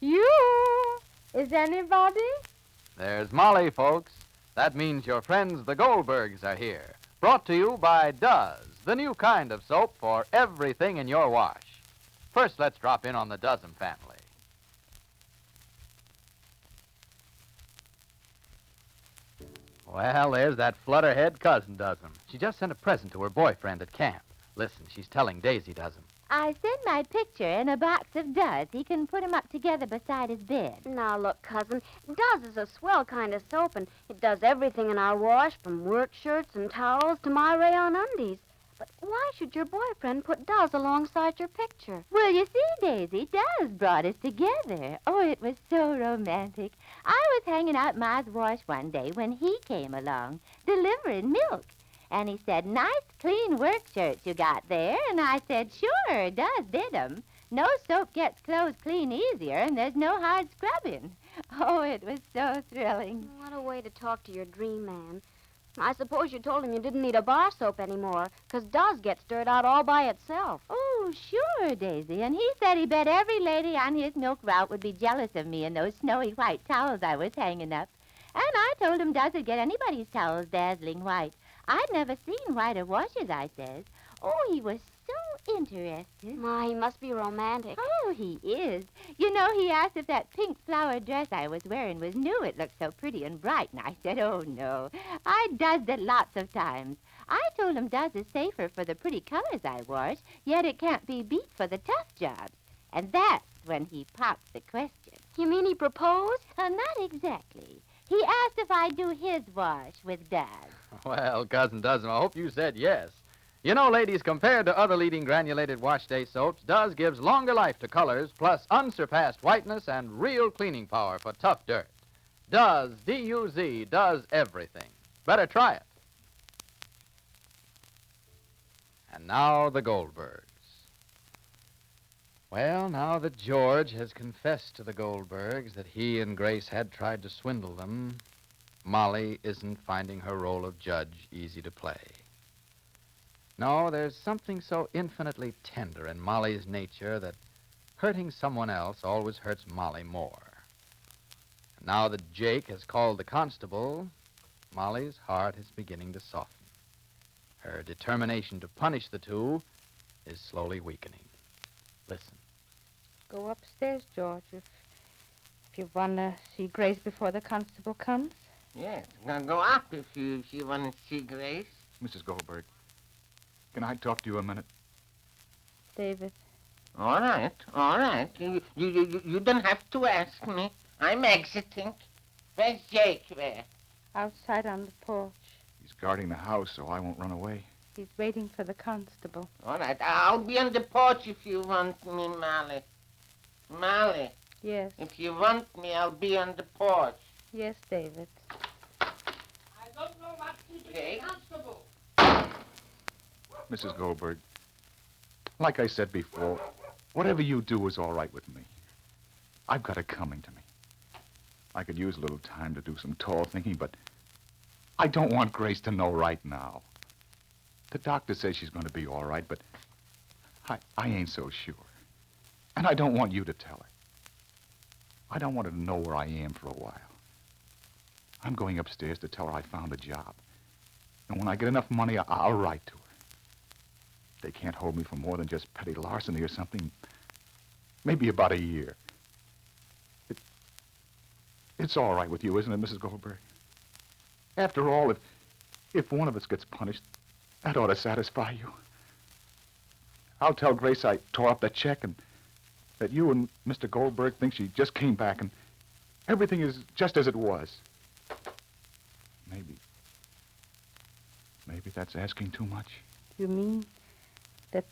You? Is anybody? There's Molly, folks. That means your friends the Goldbergs are here. Brought to you by Does, the new kind of soap for everything in your wash. First, let's drop in on the Dozen family. Well, there's that flutterhead cousin Dozen. She just sent a present to her boyfriend at camp. Listen, she's telling Daisy Dozen. I sent my picture in a box of Does. He can put 'em up together beside his bed. Now, look, cousin, Does is a swell kind of soap, and it does everything in our wash, from work shirts and towels to my rayon undies. But why should your boyfriend put Does alongside your picture? Well, you see, Daisy, Does brought us together. Oh, it was so romantic. I was hanging out Ma's wash one day when he came along, delivering milk. And he said, nice, clean work shirts you got there. And I said, sure, Does did 'em. No soap gets clothes clean easier, and there's no hard scrubbing. Oh, it was so thrilling. What a way to talk to your dream man. I suppose you told him you didn't need a bar soap anymore, 'cause Does gets stirred out all by itself. Oh, sure, Daisy. And he said he bet every lady on his milk route would be jealous of me and those snowy white towels I was hanging up. And I told him Does would get anybody's towels dazzling white. I'd never seen whiter washes, I says. Oh, he was so interested. My, he must be romantic. Oh, he is. You know, he asked if that pink flower dress I was wearing was new. It looked so pretty and bright. And I said, oh, no. I does it lots of times. I told him Does is safer for the pretty colors I wash, yet it can't be beat for the tough jobs. And that's when he popped the question. You mean he proposed? Not exactly. He asked if I'd do his wash with Does. Well, Cousin Dozen, I hope you said yes. You know, ladies, compared to other leading granulated wash day soaps, Does gives longer life to colors, plus unsurpassed whiteness and real cleaning power for tough dirt. Does, D-U-Z, does everything. Better try it. And now the Goldbergs. Well, now that George has confessed to the Goldbergs that he and Grace had tried to swindle them, Molly isn't finding her role of judge easy to play. No, there's something so infinitely tender in Molly's nature that hurting someone else always hurts Molly more. And now that Jake has called the constable, Molly's heart is beginning to soften. Her determination to punish the two is slowly weakening. Listen. Go upstairs, George, if you want to see Grace before the constable comes. Yes, now go up if you want to see Grace. Mrs. Goldberg, can I talk to you a minute? David. All right. You don't have to ask me. I'm exiting. Where's Jake there? Outside on the porch. He's guarding the house so I won't run away. He's waiting for the constable. All right, I'll be on the porch if you want me, Molly. Molly. Yes. If you want me, I'll be on the porch. Yes, David. I don't know what to do, Jake? Constable. Mrs. Goldberg, like I said before, whatever you do is all right with me. I've got it coming to me. I could use a little time to do some tall thinking, but I don't want Grace to know right now. The doctor says she's going to be all right, but I ain't so sure. And I don't want you to tell her. I don't want her to know where I am for a while. I'm going upstairs to tell her I found a job. And when I get enough money, I'll write to her. They can't hold me for more than just petty larceny or something. Maybe about a year. It's all right with you, isn't it, Mrs. Goldberg? After all, if one of us gets punished, that ought to satisfy you. I'll tell Grace I tore up that check and that you and Mr. Goldberg think she just came back and everything is just as it was. Maybe that's asking too much. You mean that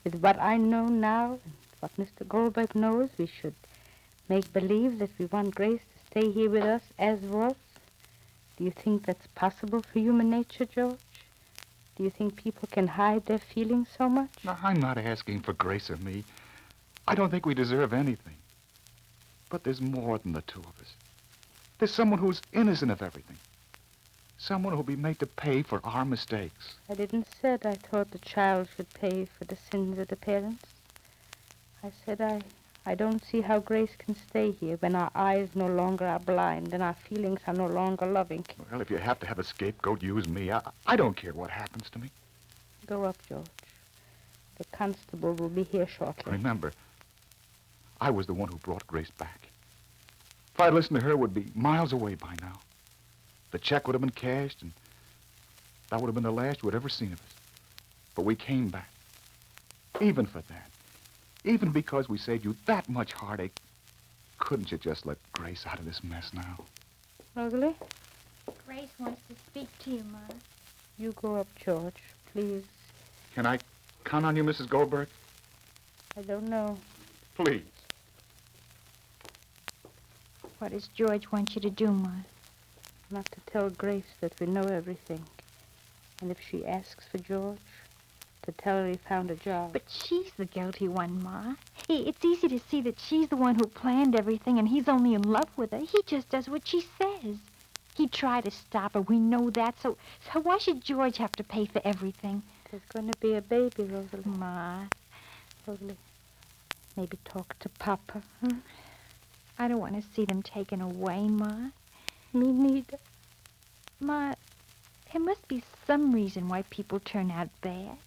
with what I know now and what Mr. Goldberg knows, we should make believe that we want Grace to stay here with us as was? Do you think that's possible for human nature, George? Do you think people can hide their feelings so much? No, I'm not asking for Grace or me. I don't think we deserve anything. But there's more than the two of us. There's someone who's innocent of everything. Someone who'll be made to pay for our mistakes. I didn't say I thought the child should pay for the sins of the parents. I said I I don't see how Grace can stay here when our eyes no longer are blind and our feelings are no longer loving. Well, if you have to have a scapegoat, use me. I don't care what happens to me. Go up, George. The constable will be here shortly. Remember, I was the one who brought Grace back. If I'd listened to her, we'd be miles away by now. The check would have been cashed, and that would have been the last you had ever seen of us. But we came back. Even for that. Even because we saved you that much heartache. Couldn't you just let Grace out of this mess now? Rosalie, Grace wants to speak to you, Ma. you go up, George, please. Can I count on you, Mrs. Goldberg? I don't know. Please. What does George want you to do, Ma? Not to tell Grace that we know everything. And if she asks for George, to tell her he found a job. But she's the guilty one, Ma. It's easy to see that she's the one who planned everything and he's only in love with her. He just does what she says. He tried to stop her. We know that. So why should George have to pay for everything? There's going to be a baby, Rosalie. Ma, Rosalie, maybe talk to Papa. Huh? I don't want to see them taken away, Ma. Me neither. Ma, there must be some reason why people turn out bad.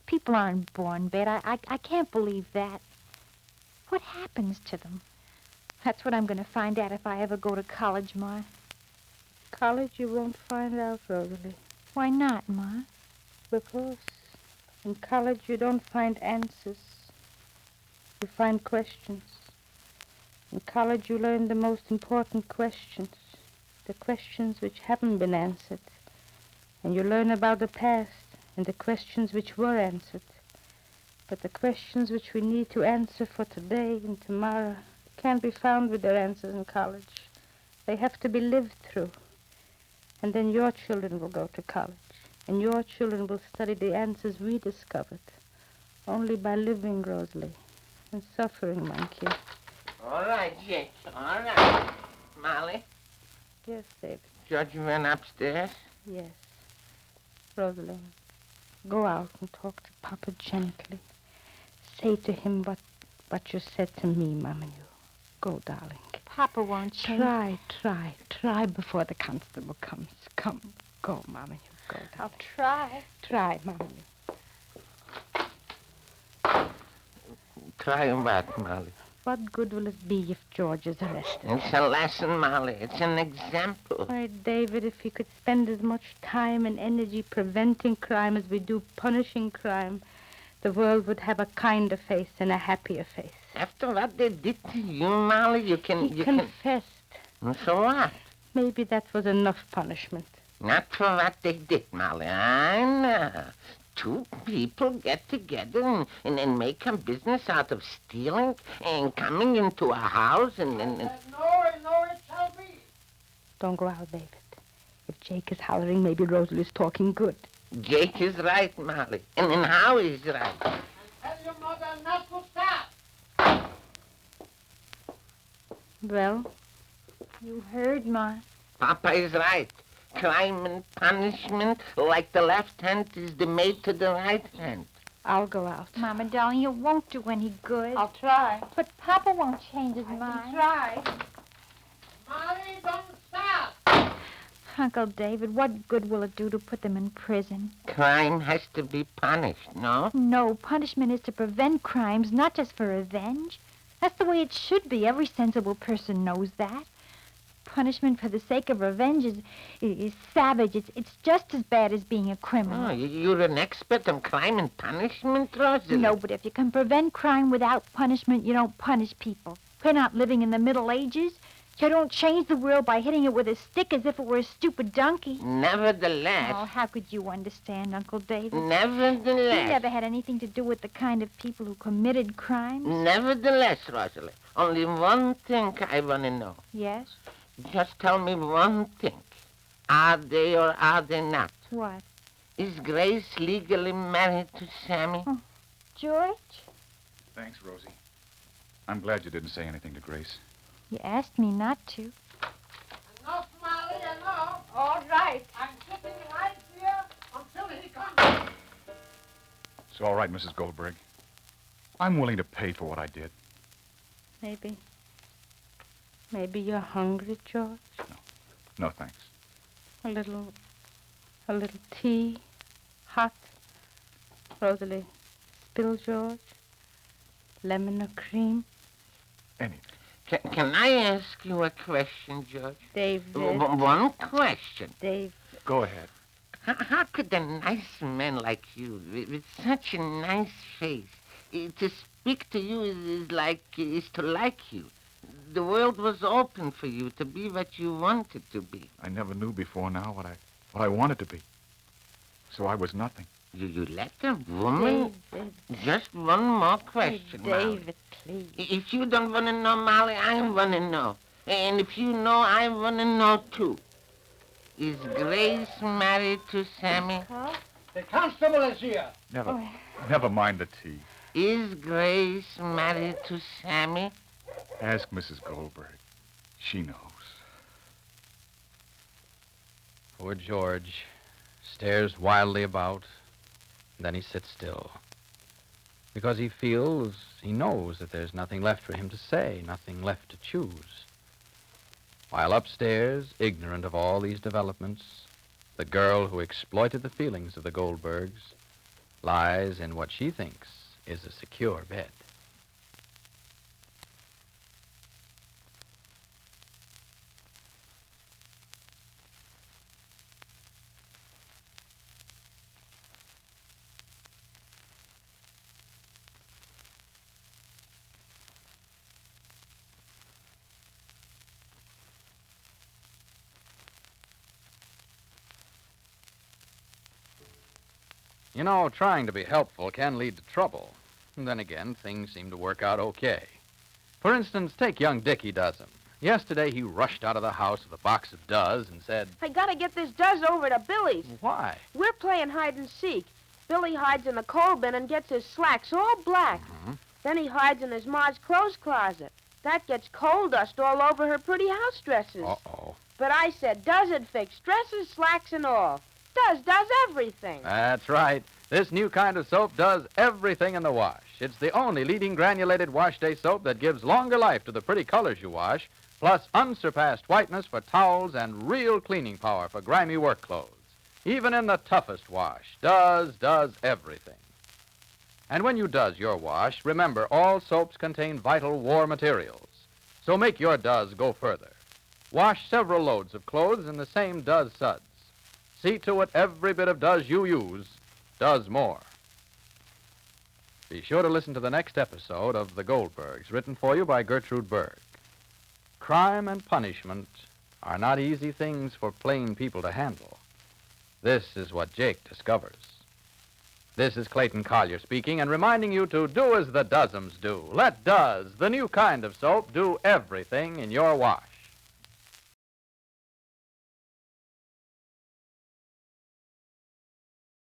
People aren't born bad. I can't believe that. What happens to them? That's what I'm going to find out if I ever go to college, Ma. College you won't find out, Rosalie. Why not, Ma? Because in college you don't find answers. You find questions. In college you learn the most important questions. The questions which haven't been answered. And you learn about the past and the questions which were answered. But the questions which we need to answer for today and tomorrow can't be found with their answers in college. They have to be lived through. And then your children will go to college. And your children will study the answers we discovered. Only by living, Rosalie, and suffering, monkey. All right, Jake. All right. Molly, Yes, David. George went upstairs. Yes. Rosalie, go out and talk to Papa gently. Say to him what you said to me, Mom and you. Go, darling. Papa won't change. Try before the constable comes. Come, go, Mom and you. Go, darling. I'll try. Try, Mom and you. Try what, Molly? What good will it be if George is arrested? It's a lesson, Molly. It's an example. Why, David, if we could spend as much time and energy preventing crime as we do punishing crime, the world would have a kinder face and a happier face. After what they did to you, Molly, He confessed. So what? Maybe that was enough punishment. Not for what they did, Molly. I know. Two people get together and make a business out of stealing and coming into a house and... No, it shall be. Don't go out, David. If Jake is hollering, maybe Rosalie's talking good. Jake is right, Molly. And how he's right. Tell your mother not to stop. Well, You heard, Ma. Papa is right. Crime and punishment, like the left hand is the mate to the right hand. I'll go out. Mama, darling, it won't do any good. I'll try. But Papa won't change his mind. Try. Molly, don't stop. Uncle David, what good will it do to put them in prison? Crime has to be punished, no? No, punishment is to prevent crimes, not just for revenge. That's the way it should be. Every sensible person knows that. Punishment for the sake of revenge is savage. It's just as bad as being a criminal. Oh, you're an expert on crime and punishment, Rosalie. No, but if you can prevent crime without punishment, you don't punish people. We're not living in the Middle Ages. You don't change the world by hitting it with a stick as if it were a stupid donkey. Nevertheless. Oh, how could you understand, Uncle David? Nevertheless. He never had anything to do with the kind of people who committed crimes. Nevertheless, Rosalie, only one thing I want to know. Yes? Just tell me one thing. Are they or are they not? What? Is Grace legally married to Sammy? Oh. George? Thanks, Rosie. I'm glad you didn't say anything to Grace. You asked me not to. Enough, Molly, enough. All right. I'm sitting right here until he comes. It's all right, Mrs. Goldberg. I'm willing to pay for what I did. Maybe you're hungry, George? No, thanks. A little tea, hot. Rosalie, spill, George. Lemon or cream? Anything. Can I ask you a question, George? David. One question. David. Go ahead. How could a nice man like you, with such a nice face, to speak to you is to like you? The world was open for you to be what you wanted to be. I never knew before now what I wanted to be. So I was nothing. You let a woman... David. Just one more question, Molly. David, please. If you don't want to know, Molly, I want to know. And if you know, I want to know, too. Is Grace married to Sammy? The constable is here. Never mind the tea. Is Grace married to Sammy? Ask Mrs. Goldberg. She knows. Poor George stares wildly about, then he sits still. Because he knows that there's nothing left for him to say, nothing left to choose. While upstairs, ignorant of all these developments, the girl who exploited the feelings of the Goldbergs lies in what she thinks is a secure bed. You know, trying to be helpful can lead to trouble. And then again, things seem to work out okay. For instance, take young Dickie Dozen. Yesterday, he rushed out of the house with a box of Does and said... I gotta get this Does over to Billy's. Why? We're playing hide and seek. Billy hides in the coal bin and gets his slacks all black. Then he hides in his ma's clothes closet. That gets coal dust all over her pretty house dresses. Uh-oh. But I said, Does it fix dresses, slacks, and all? Does everything. That's right. This new kind of soap does everything in the wash. It's the only leading granulated wash day soap that gives longer life to the pretty colors you wash, plus unsurpassed whiteness for towels and real cleaning power for grimy work clothes. Even in the toughest wash, does everything. And when you does your wash, remember all soaps contain vital war materials. So make your does go further. Wash several loads of clothes in the same Does suds. See to it every bit of Does you use does more. Be sure to listen to the next episode of The Goldbergs, written for you by Gertrude Berg. Crime and punishment are not easy things for plain people to handle. This is what Jake discovers. This is Clayton Collier speaking and reminding you to do as the Dozums do. Let Does, the new kind of soap, do everything in your wash.